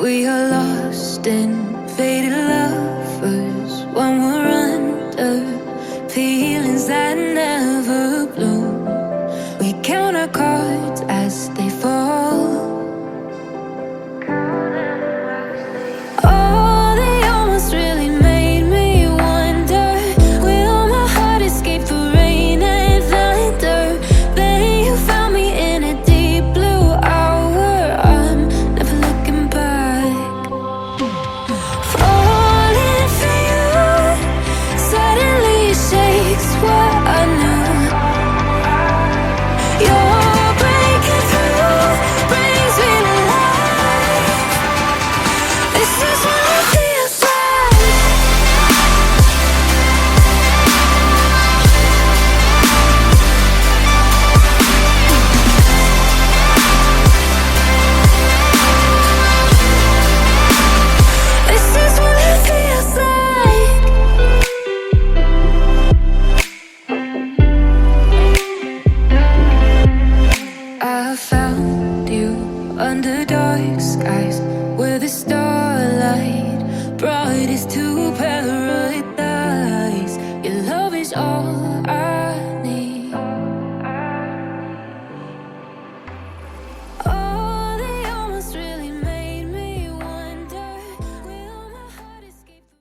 We are lost in faded lovers when we're under feelings that never bloom. We count our cards as they fall. Oh, they almost really made me wonder, will my heart escape the rain and thunder? Then you found me in a deep blue hour. I'm never looking back. Falling for you suddenly shakes what I knew. You're breaking through, brings me to life. This is what it feels like. This is what it feels like. I found you under dark skies where the starlight brought us to